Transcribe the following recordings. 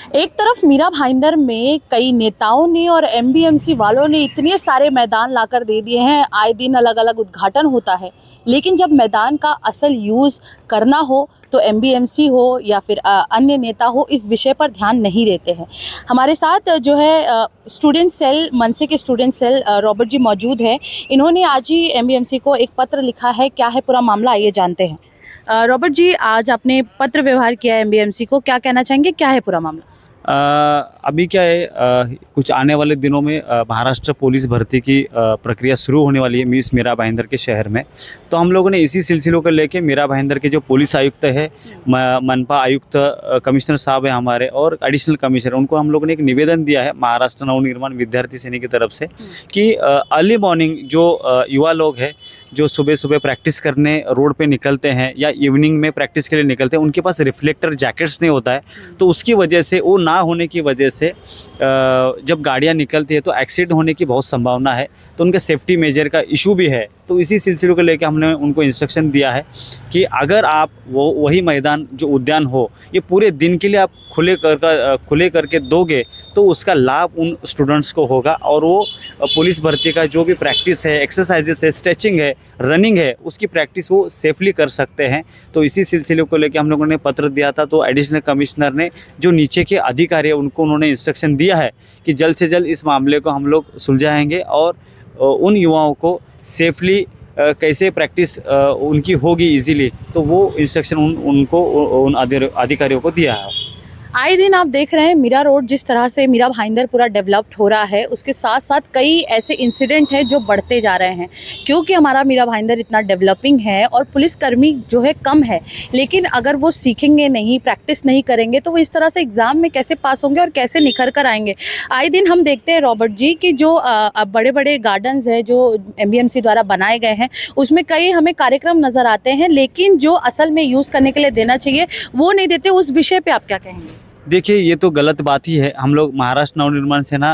एक तरफ मीरा भाईंदर में कई नेताओं ने और एमबीएमसी वालों ने इतने सारे मैदान लाकर दे दिए हैं, आए दिन अलग अलग उद्घाटन होता है। लेकिन जब मैदान का असल यूज़ करना हो तो एमबीएमसी हो या फिर अन्य नेता हो, इस विषय पर ध्यान नहीं देते हैं। हमारे साथ जो है स्टूडेंट सेल, मनसे के स्टूडेंट सेल रॉबर्ट जी मौजूद है। इन्होंने आज ही एमबीएमसी को एक पत्र लिखा है। क्या है पूरा मामला, आइए जानते हैं। रॉबर्ट जी, आज आपने पत्र व्यवहार किया एमबीएमसी को, क्या कहना चाहेंगे, क्या है पूरा मामला? अभी क्या है, कुछ आने वाले दिनों में महाराष्ट्र पुलिस भर्ती की प्रक्रिया शुरू होने वाली है मिस मीरा भाईंदर के शहर में। तो हम लोगों ने इसी सिलसिलों को लेके मीरा भाईंदर के जो पुलिस आयुक्त है, मनपा आयुक्त कमिश्नर साहब है हमारे, और एडिशनल कमिश्नर, उनको हम लोगों ने एक निवेदन दिया है महाराष्ट्र नवनिर्माण विद्यार्थी सेना की तरफ से कि अर्ली मॉर्निंग जो युवा लोग हैं जो सुबह सुबह प्रैक्टिस करने रोड पे निकलते हैं या इवनिंग में प्रैक्टिस के लिए निकलते हैं, उनके पास रिफ्लेक्टर जैकेट्स नहीं होता है। तो उसकी वजह से, वो ना होने की वजह से जब गाड़ियां निकलती है तो एक्सीडेंट होने की बहुत संभावना है। तो उनके सेफ्टी मेजर का इशू भी है। तो इसी सिलसिले को लेकर हमने उनको इंस्ट्रक्शन दिया है कि अगर आप वही मैदान जो उद्यान हो, ये पूरे दिन के लिए आप खुले करके दोगे तो उसका लाभ उन स्टूडेंट्स को होगा, और वो पुलिस भर्ती का जो भी प्रैक्टिस है, एक्सरसाइजेस है, स्ट्रेचिंग है, रनिंग है, उसकी प्रैक्टिस वो सेफली कर सकते हैं। तो इसी सिलसिले को लेकर हम लोगों ने पत्र दिया था। तो एडिशनल कमिश्नर ने जो नीचे के अधिकारी है उनको उन्होंने इंस्ट्रक्शन दिया है कि जल्द से जल्द इस मामले को हम लोग सुलझाएंगे और उन युवाओं को सेफली कैसे प्रैक्टिस उनकी होगी इजीली, तो वो इंस्ट्रक्शन उनको उन अधिकारियों को दिया है। आए दिन आप देख रहे हैं मीरा रोड जिस तरह से मीरा भाईंदर पूरा डेवलप्ड हो रहा है, उसके साथ साथ कई ऐसे इंसिडेंट हैं जो बढ़ते जा रहे हैं, क्योंकि हमारा मीरा भाईंदर इतना डेवलपिंग है और पुलिसकर्मी जो है कम है। लेकिन अगर वो सीखेंगे नहीं, प्रैक्टिस नहीं करेंगे, तो वो इस तरह से एग्ज़ाम में कैसे पास होंगे और कैसे निखर कर आएंगे। आए दिन हम देखते हैं रॉबर्ट जी कि जो बड़े बड़े गार्डन्स हैं जो एमबीएमसी द्वारा बनाए गए हैं, उसमें कई हमें कार्यक्रम नज़र आते हैं, लेकिन जो असल में यूज़ करने के लिए देना चाहिए वो नहीं देते। उस विषय पर आप क्या कहेंगे? देखिए, ये तो गलत बात ही है। हम लोग महाराष्ट्र नवनिर्माण सेना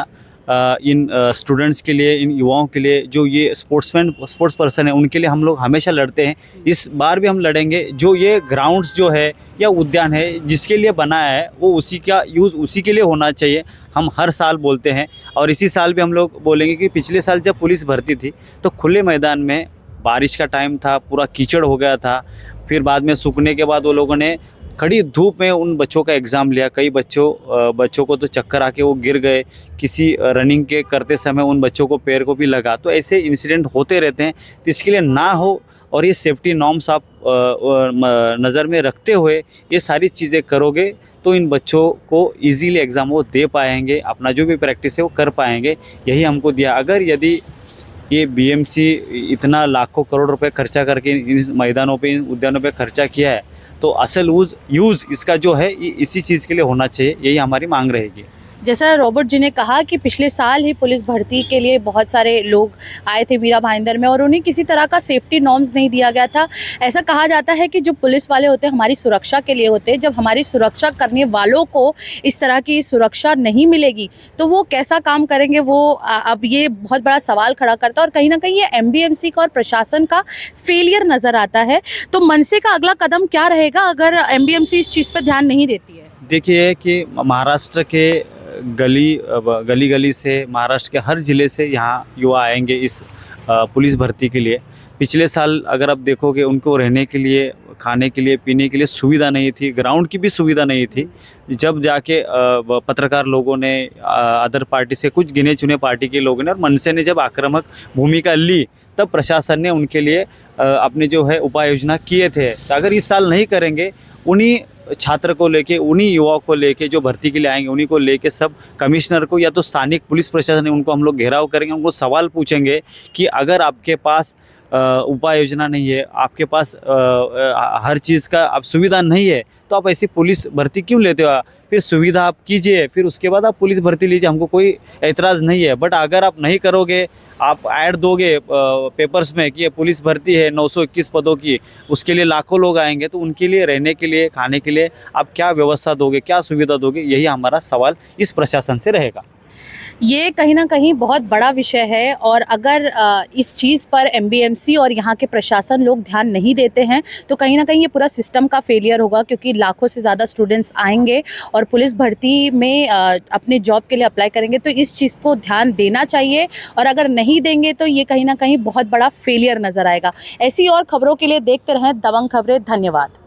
इन स्टूडेंट्स के लिए, इन युवाओं के लिए, जो ये स्पोर्ट्स पर्सन है, उनके लिए हम लोग हमेशा लड़ते हैं। इस बार भी हम लड़ेंगे। जो ये ग्राउंड्स जो है या उद्यान है जिसके लिए बनाया है, वो उसी का यूज़ उसी के लिए होना चाहिए। हम हर साल बोलते हैं और इसी साल भी हम लोग बोलेंगे कि पिछले साल जब पुलिस भर्ती थी तो खुले मैदान में, बारिश का टाइम था, पूरा कीचड़ हो गया था। फिर बाद में सूखने के बाद वो लोगों ने खड़ी धूप में उन बच्चों का एग्ज़ाम लिया। कई बच्चों को तो चक्कर आके वो गिर गए। किसी रनिंग के करते समय उन बच्चों को पैर को भी लगा। तो ऐसे इंसिडेंट होते रहते हैं। तो इसके लिए ना हो, और ये सेफ्टी नॉर्म्स आप नज़र में रखते हुए ये सारी चीज़ें करोगे तो इन बच्चों को इजीली एग्ज़ाम वो दे पाएंगे, अपना जो भी प्रैक्टिस है वो कर पाएंगे। यही हमको दिया। अगर यदि ये बीएमसी इतना लाखों करोड़ रुपए खर्चा करके इन मैदानों पे, इन उद्यानों पे खर्चा किया है, तो असल यूज़ इसका जो है ये इसी चीज़ के लिए होना चाहिए। यही हमारी मांग रहेगी। जैसा रॉबर्ट जी ने कहा कि पिछले साल ही पुलिस भर्ती के लिए बहुत सारे लोग आए थे मीरा भाईंदर में और उन्हें किसी तरह का सेफ्टी नॉर्म्स नहीं दिया गया था। ऐसा कहा जाता है कि जो पुलिस वाले होते हैं हमारी सुरक्षा के लिए होते हैं। जब हमारी सुरक्षा करने वालों को इस तरह की सुरक्षा नहीं मिलेगी तो वो कैसा काम करेंगे, वो अब ये बहुत बड़ा सवाल खड़ा करता है और कहीं ना कहीं ये एमबीएमसी का और प्रशासन का फेलियर नज़र आता है। तो मनसे का अगला कदम क्या रहेगा अगर एमबीएमसी इस चीज़ पर ध्यान नहीं देती है? देखिए कि महाराष्ट्र के गली गली से, महाराष्ट्र के हर ज़िले से यहाँ युवा आएंगे इस पुलिस भर्ती के लिए। पिछले साल अगर आप देखोगे, उनको रहने के लिए, खाने के लिए, पीने के लिए सुविधा नहीं थी, ग्राउंड की भी सुविधा नहीं थी। जब जाके पत्रकार लोगों ने, अदर पार्टी से, कुछ गिने चुने पार्टी के लोगों ने और मनसे ने जब आक्रामक भूमिका ली, तब प्रशासन ने उनके लिए अपने जो है उपाय योजना किए थे। तो अगर इस साल नहीं करेंगे, उन्हीं छात्र को लेके, उन्हीं युवाओं को लेके जो भर्ती के लिए आएंगे, उन्हीं को लेके सब कमिश्नर को या तो स्थानिक पुलिस प्रशासन है उनको हम लोग घेराव करेंगे। उनको सवाल पूछेंगे कि अगर आपके पास उपाय योजना नहीं है, आपके पास हर चीज़ का आप सुविधा नहीं है, तो आप ऐसी पुलिस भर्ती क्यों लेते हो? फिर सुविधा आप कीजिए, फिर उसके बाद आप पुलिस भर्ती लीजिए, हमको कोई एतराज़ नहीं है। बट अगर आप नहीं करोगे, आप ऐड दोगे पेपर्स में कि ये पुलिस भर्ती है 921 पदों की, उसके लिए लाखों लोग आएंगे, तो उनके लिए रहने के लिए, खाने के लिए आप क्या व्यवस्था दोगे, क्या सुविधा दोगे? यही हमारा सवाल इस प्रशासन से रहेगा। ये कहीं न कहीं बहुत बड़ा विषय है और अगर इस चीज़ पर एमबीएमसी और यहाँ के प्रशासन लोग ध्यान नहीं देते हैं, तो कहीं न कहीं ये पूरा सिस्टम का फेलियर होगा, क्योंकि लाखों से ज़्यादा स्टूडेंट्स आएँगे और पुलिस भर्ती में अपने जॉब के लिए अप्लाई करेंगे, तो इस चीज़ को ध्यान देना चाहिए और अगर नहीं देंगे तो ये कहीं न कहीं बहुत बड़ा फेलियर नज़र आएगा। ऐसी और खबरों के लिए देखते रहें दबंग खबरें। धन्यवाद।